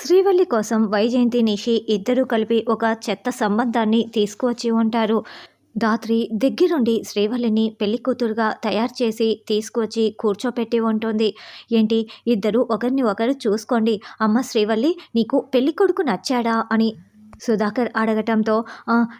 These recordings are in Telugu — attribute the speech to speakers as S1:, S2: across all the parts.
S1: శ్రీవల్లి కోసం వైజయంతి నిషి ఇద్దరూ కలిపి ఒక చెత్త సంబంధాన్ని తీసుకువచ్చి ఉంటారు. ధాత్రి దగ్గరుండి శ్రీవల్లిని పెళ్లి కూతురుగా తయారు చేసి తీసుకువచ్చి కూర్చోపెట్టి ఉంటుంది. ఏంటి, ఇద్దరు ఒకరిని ఒకరు చూసుకోండి, అమ్మ శ్రీవల్లి నీకు పెళ్లి కొడుకు నచ్చాడా అని సుధాకర్ అడగటంతో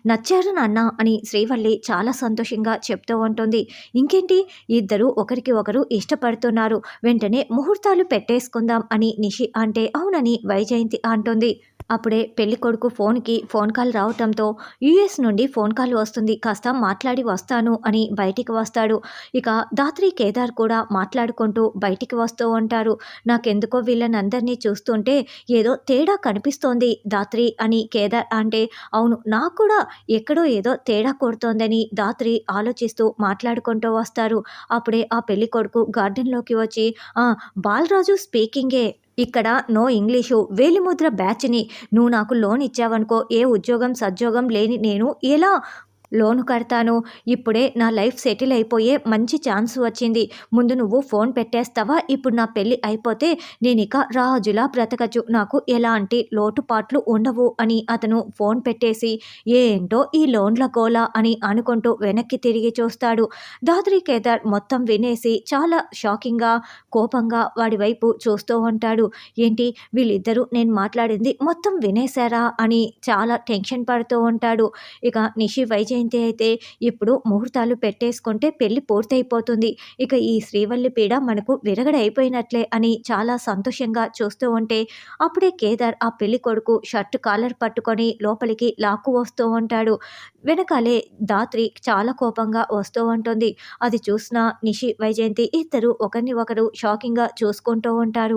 S1: నచ్చారు నాన్న అని శ్రీవల్లి చాలా సంతోషంగా చెప్తూ ఉంటుంది. ఇంకేంటి, ఇద్దరు ఒకరికి ఒకరు ఇష్టపడుతున్నారు, వెంటనే ముహూర్తాలు పెట్టేసుకుందాం అని నిషి అంటే అవునని వైజయంతి అంటుంది. అప్పుడే పెళ్లి కొడుకు ఫోన్కి ఫోన్ కాల్ రావటంతో యుఎస్ నుండి ఫోన్ కాల్ వస్తుంది, కాస్త మాట్లాడి వస్తాను అని బయటికి వస్తాడు. ఇక ధాత్రి కేదార్ కూడా మాట్లాడుకుంటూ బయటికి వస్తూ ఉంటారు. నాకెందుకో వీళ్ళనందరినీ చూస్తుంటే ఏదో తేడా కనిపిస్తోంది ధాత్రి అని కేదార్ అంటే అవును నాకు కూడా ఎక్కడో ఏదో తేడా కొడుతోందని ధాత్రి ఆలోచిస్తూ మాట్లాడుకుంటూ వస్తారు. అప్పుడే ఆ పెళ్లి కొడుకు గార్డెన్లోకి వచ్చి బాలరాజు స్పీకింగే, ఇక్కడ నో ఇంగ్లీషు, వేలిముద్ర బ్యాచ్ని, నువ్వు నాకు లోన్ ఇచ్చావనుకో, ఏ ఉద్యోగం సద్యోగం లేని నేను ఎలా లోను కడతాను? ఇప్పుడే నా లైఫ్ సెటిల్ అయిపోయే మంచి ఛాన్స్ వచ్చింది, ముందు నువ్వు ఫోన్ పెట్టేస్తావా? ఇప్పుడు నా పెళ్ళి అయిపోతే నేను ఇక రాజులా బ్రతకచ్చు, నాకు ఎలాంటి లోటుపాట్లు ఉండవు అని అతను ఫోన్ పెట్టేసి ఏంటో ఈ లోన్ల గోల అని అనుకుంటూ వెనక్కి తిరిగి చూస్తాడు. దాద్రి కేదార్ మొత్తం వినేసి చాలా షాకింగ్గా కోపంగా వాడి వైపు చూస్తూ ఉంటాడు. ఏంటి, వీళ్ళిద్దరూ నేను మాట్లాడింది మొత్తం వినేశారా అని చాలా టెన్షన్ పడుతూ ఉంటాడు. ఇక నిషి వైజయంతి అయితే ఇప్పుడు ముహూర్తాలు పెట్టేసుకుంటే పెళ్లి పూర్తయిపోతుంది, ఇక ఈ శ్రీవల్లి పీడ మనకు విరగడైపోయినట్లే అని చాలా సంతోషంగా చూస్తూ ఉంటే అప్పుడే కేదార్ ఆ పెళ్లి కొడుకు షర్ట్ కాలర్ పట్టుకొని లోపలికి లాక్కు వస్తూ ఉంటాడు. వెనకాలే ధాత్రి చాలా కోపంగా వస్తూ ఉంటుంది. అది చూసిన నిషి వైజయంతి ఇద్దరు ఒకరిని ఒకరు షాకింగ్గా చూసుకుంటూ ఉంటారు.